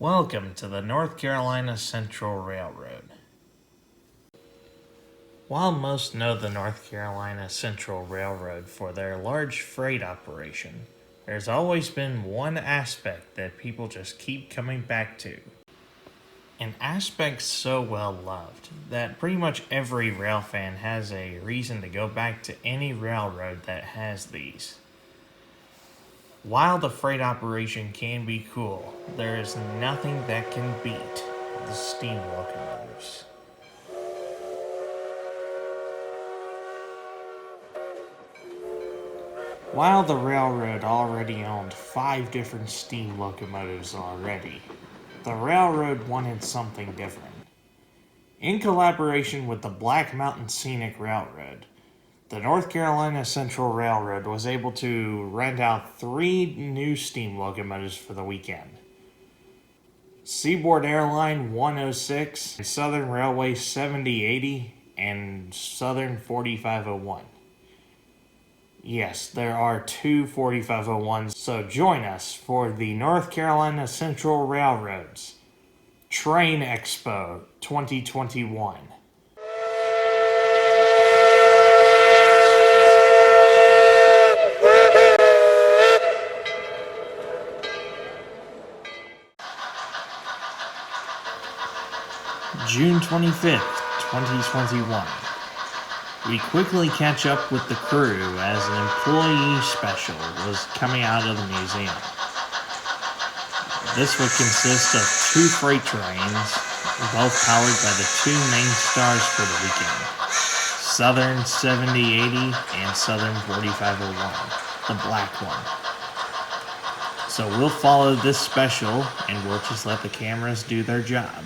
Welcome to the North Carolina Central Railroad. While most know the North Carolina Central Railroad for their large freight operation, there's always been one aspect that people just keep coming back to. An aspect so well loved that pretty much every rail fan has a reason to go back to any railroad that has these. While the freight operation can be cool, there is nothing that can beat the steam locomotives. While the railroad already owned 5 different steam locomotives already, the railroad wanted something different. In collaboration with the Black Mountain Scenic Railroad, the North Carolina Central Railroad was able to rent out 3 new steam locomotives for the weekend. Seaboard Airline 106, Southern Railway 7080, and Southern 4501. Yes, there are 2 4501s, so join us for the North Carolina Central Railroad's Train Expo 2021. June 25th, 2021. We quickly catch up with the crew as an employee special was coming out of the museum. This would consist of 2 freight trains, both powered by the 2 main stars for the weekend, Southern 7080 and Southern 4501, the black one. So we'll follow this special and we'll just let the cameras do their job.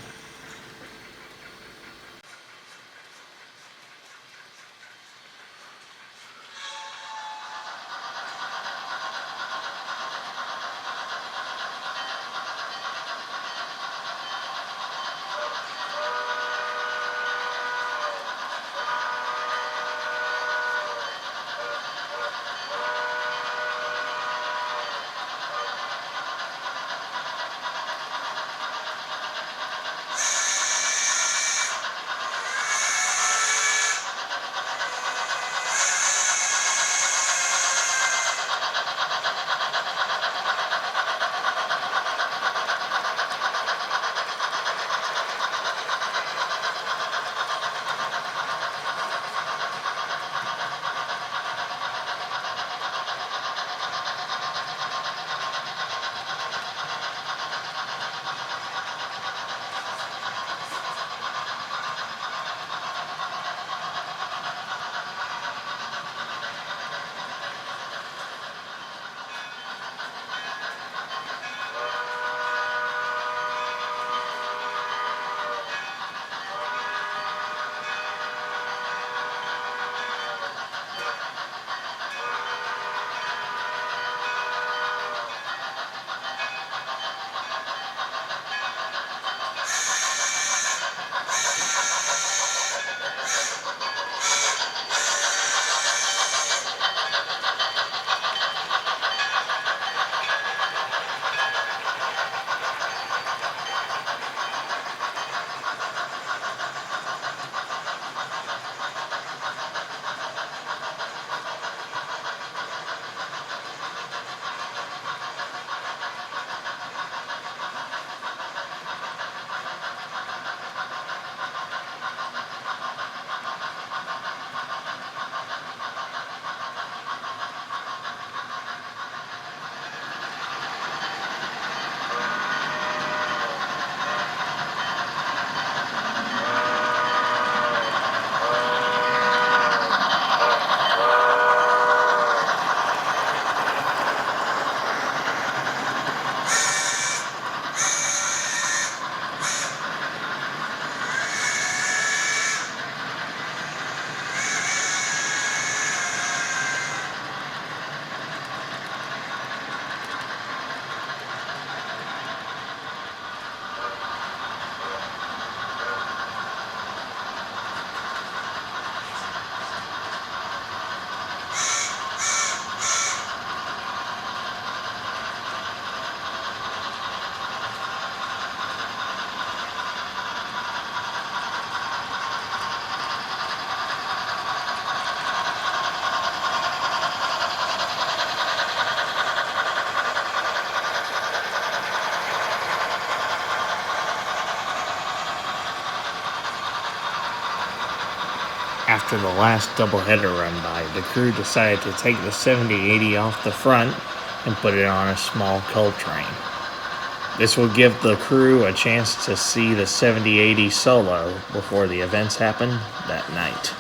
After the last doubleheader run by, the crew decided to take the 7080 off the front and put it on a small coal train. This will give the crew a chance to see the 7080 solo before the events happen that night.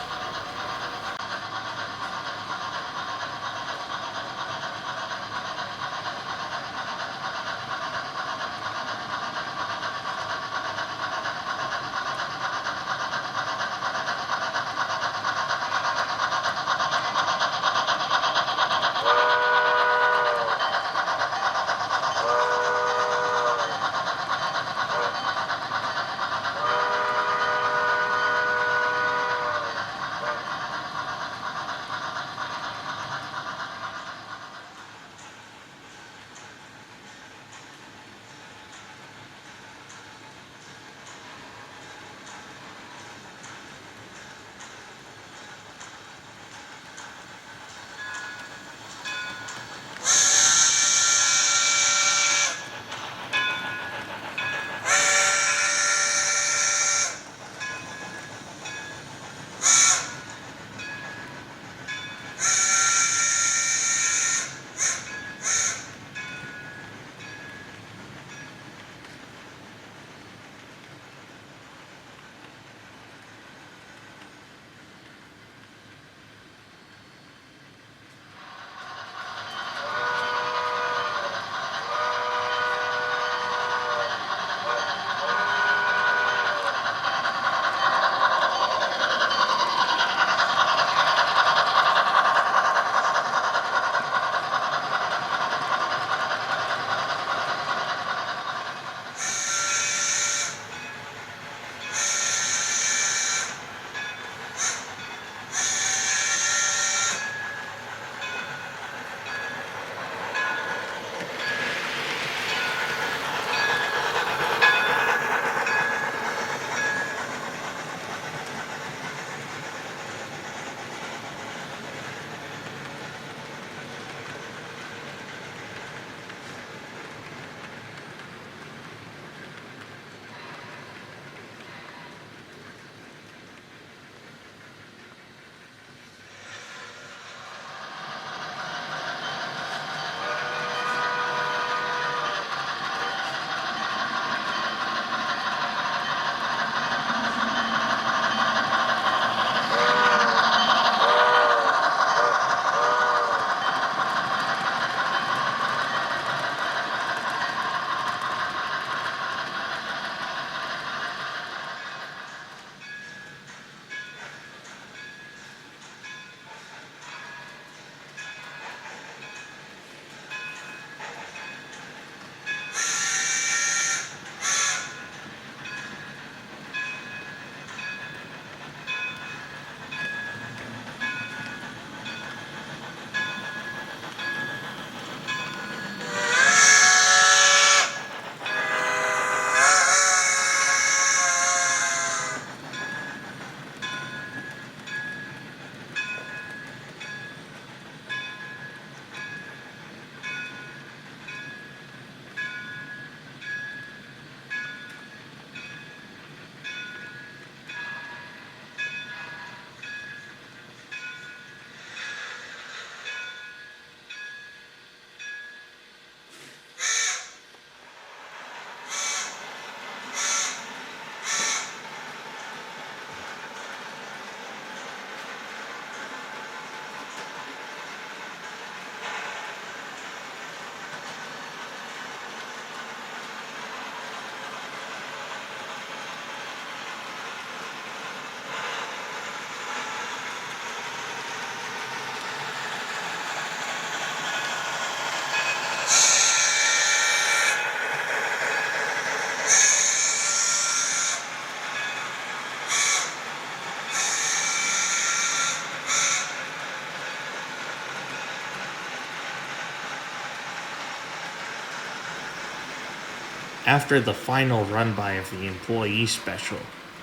After the final run by of the employee special,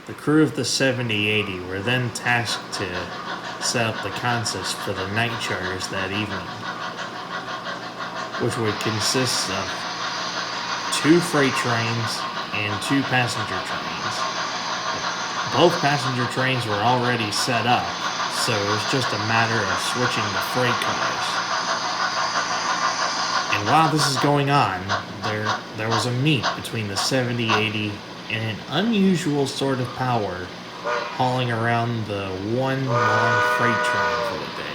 the crew of the 7080 were then tasked to set up the concepts for the night charters that evening, which would consist of 2 freight trains and 2 passenger trains. Both passenger trains were already set up, so it was just a matter of switching the freight cars. And while this is going on, there was a meet between the 7080 and an unusual sort of power hauling around the one long freight train for the day.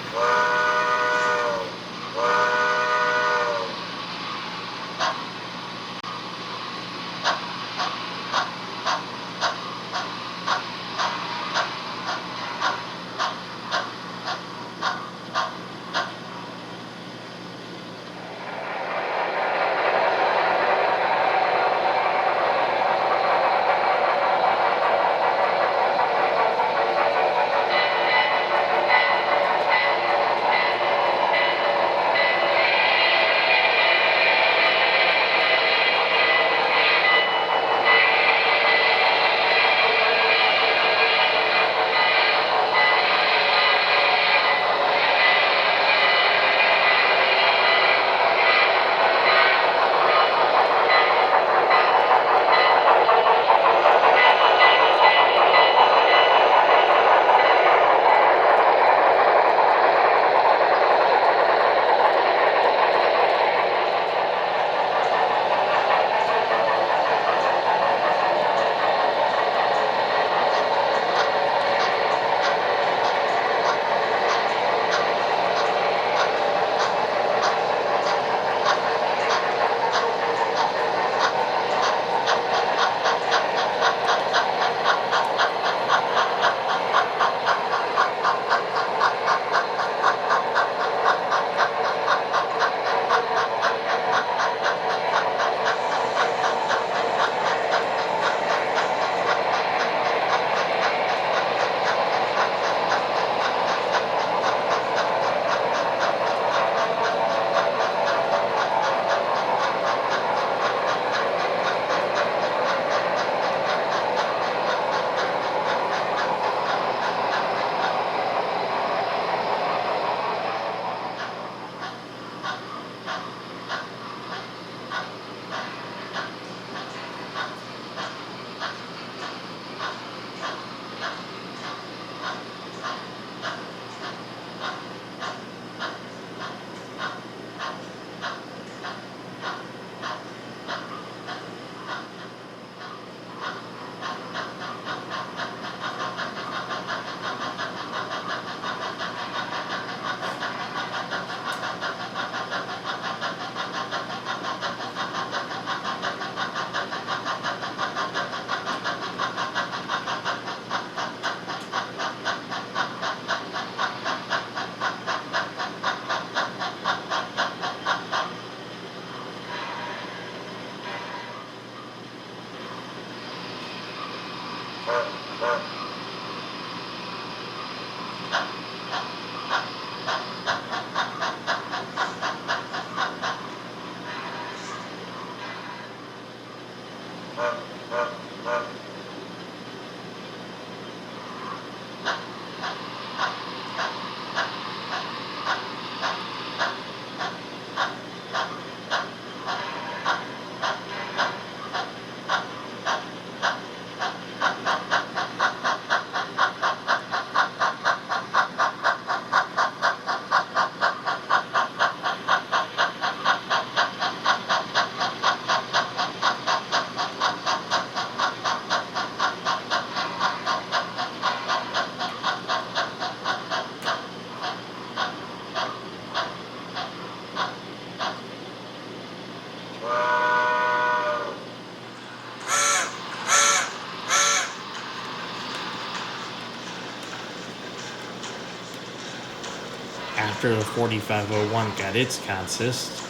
After the 4501 got its consist,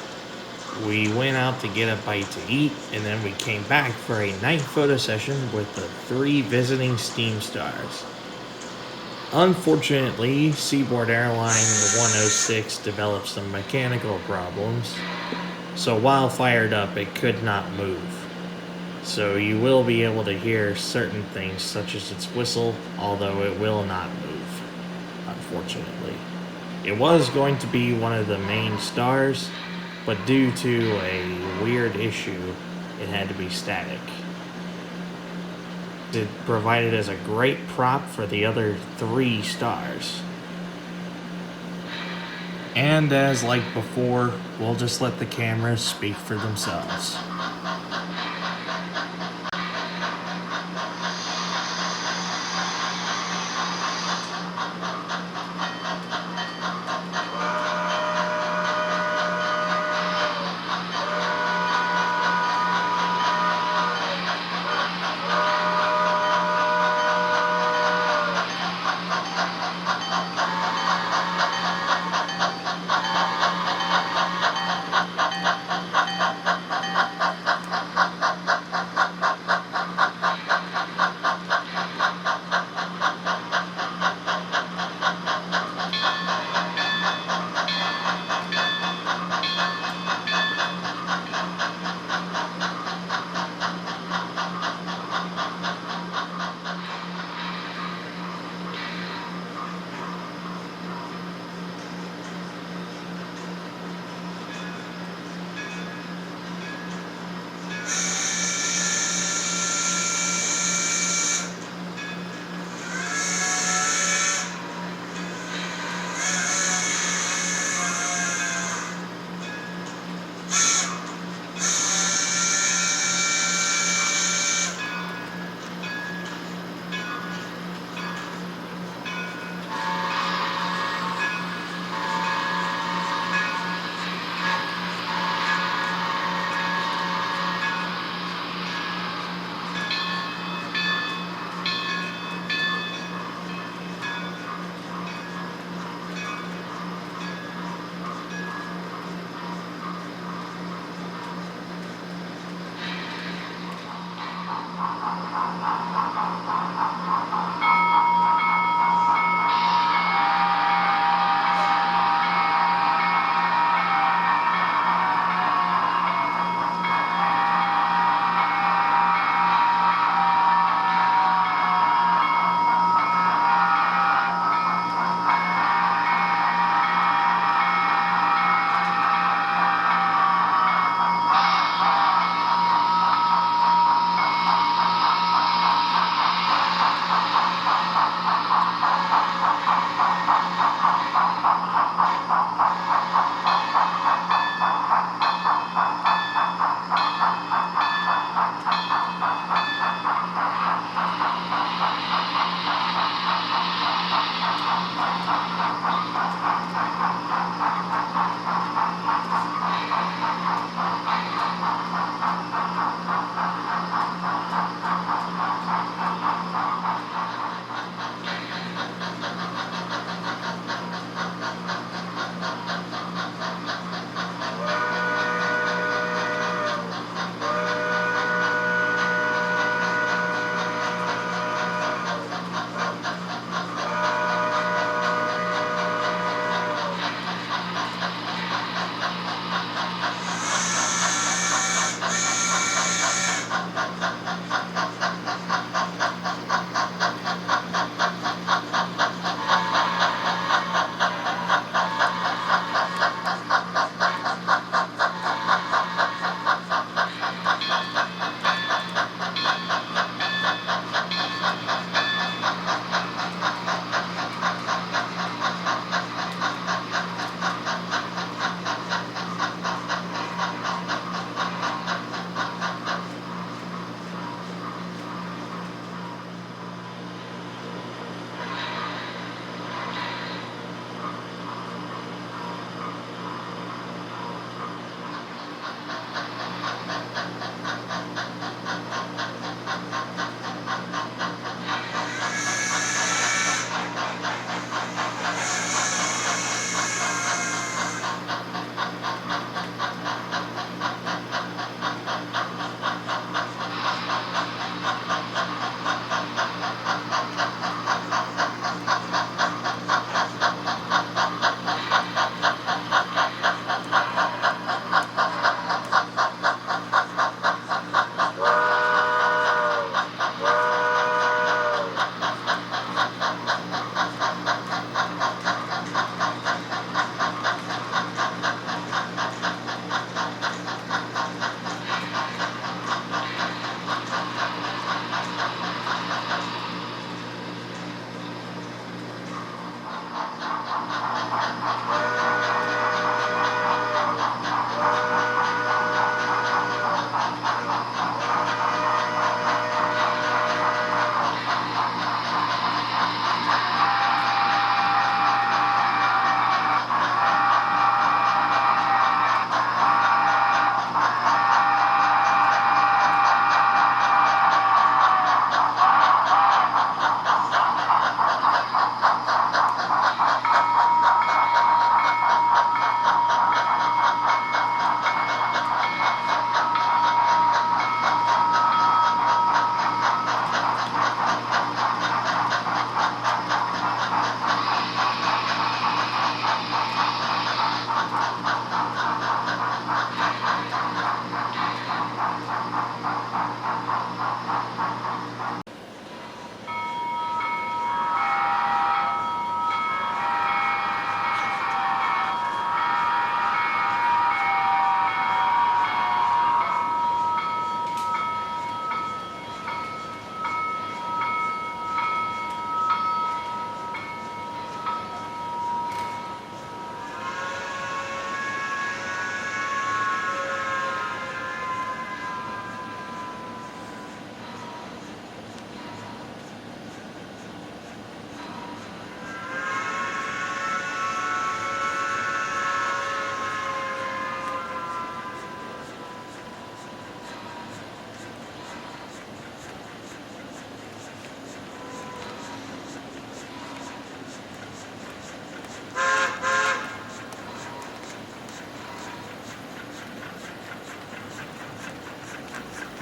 we went out to get a bite to eat, and then we came back for a night photo session with the 3 visiting Steam Stars. Unfortunately, Seaboard Airline 106 developed some mechanical problems, so while fired up, it could not move. So you will be able to hear certain things such as its whistle, although it will not move, unfortunately. It was going to be one of the main stars, but due to a weird issue, it had to be static. provided as a great prop for the other 3 stars. And as like before, we'll just let the cameras speak for themselves.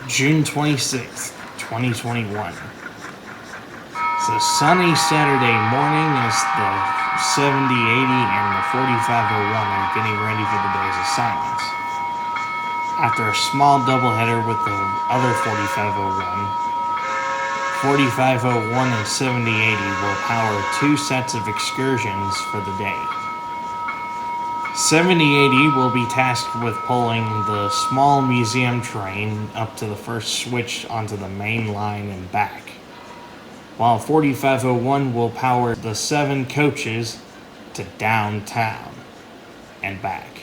June 26th, 2021. It's a sunny Saturday morning as the 7080 and the 4501 are getting ready for the day's assignments. After a small doubleheader with the other 4501, 4501 and 7080 will power two sets of excursions for the day. 7080 will be tasked with pulling the small museum train up to the first switch onto the main line and back, while 4501 will power the 7 coaches to downtown and back.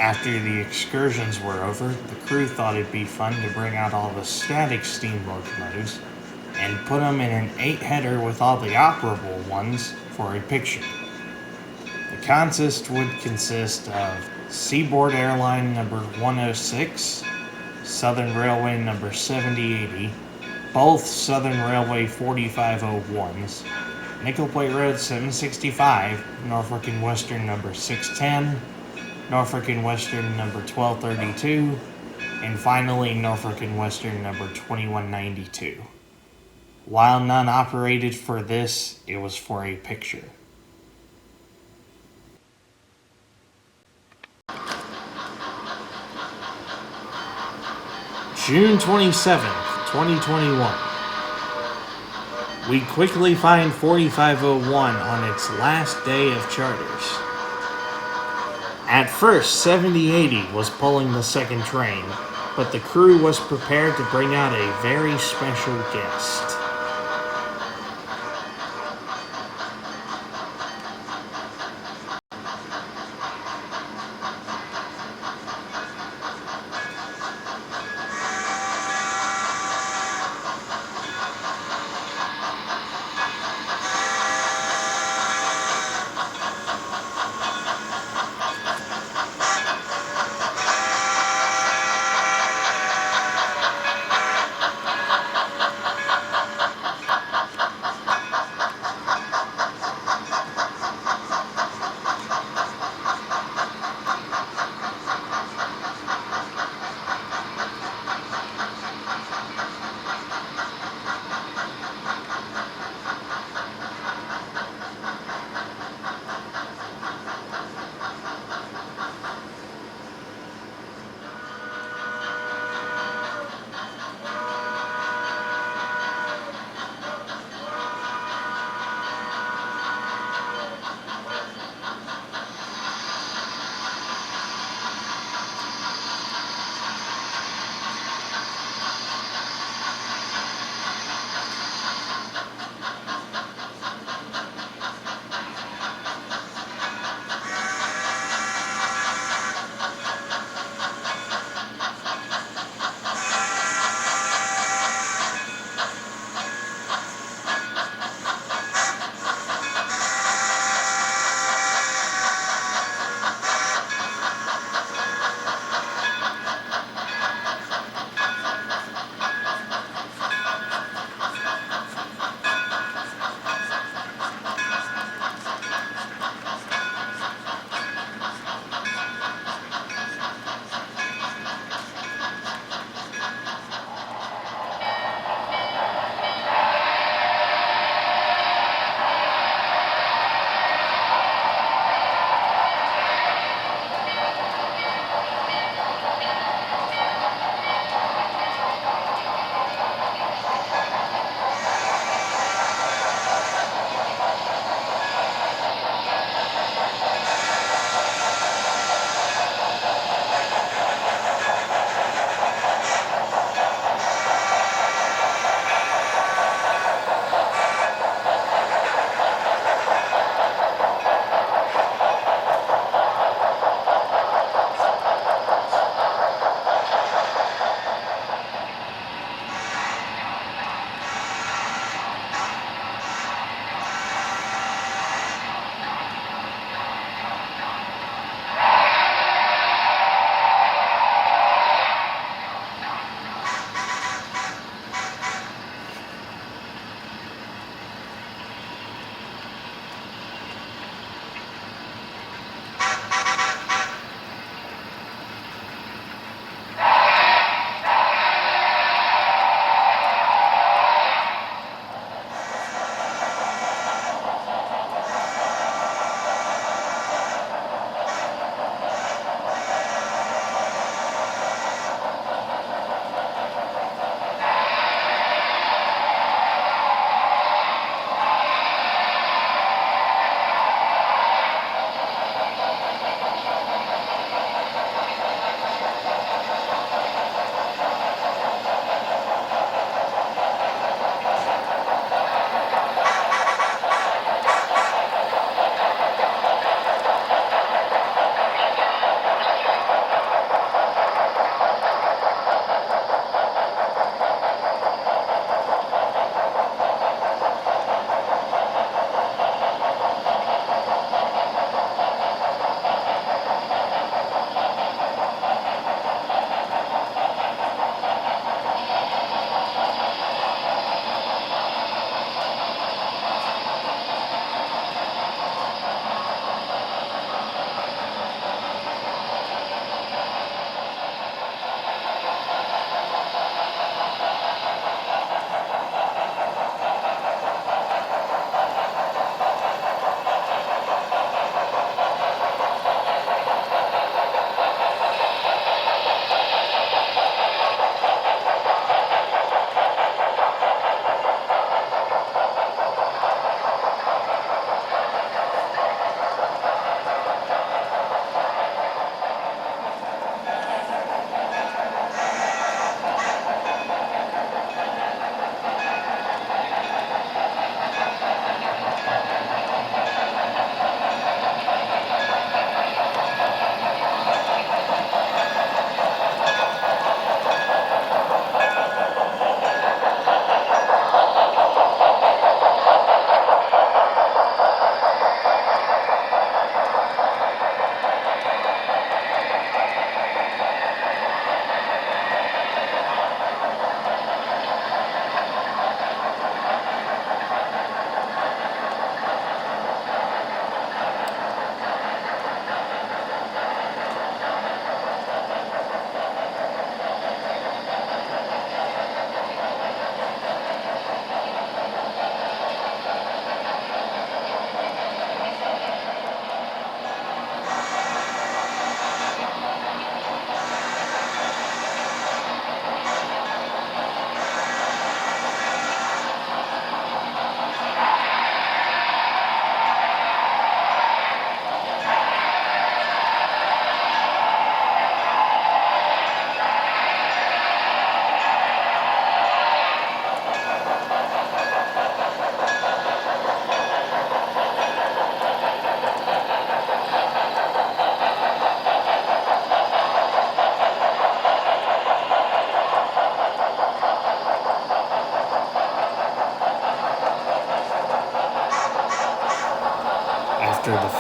After the excursions were over, the crew thought it'd be fun to bring out all the static steam locomotives and put them in an 8-header with all the operable ones for a picture. The contest would consist of Seaboard Airline number 106, Southern Railway number 7080, both Southern Railway 4501s, Nickel Plate Road 765, Norfolk and Western number 610, Norfolk and Western number 1232, and finally Norfolk and Western number 2192. While none operated for this, it was for a picture. June 27th, 2021. We quickly find 4501 on its last day of charters. At first, 7080 was pulling the second train, but the crew was prepared to bring out a very special guest.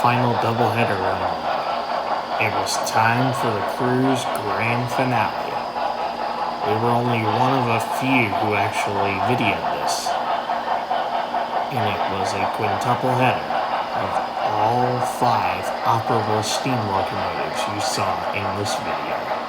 final doubleheader runway. It was time for the crew's grand finale. We were only one of a few who actually videoed this, and it was a quintuple header of all 5 operable steam locomotives you saw in this video.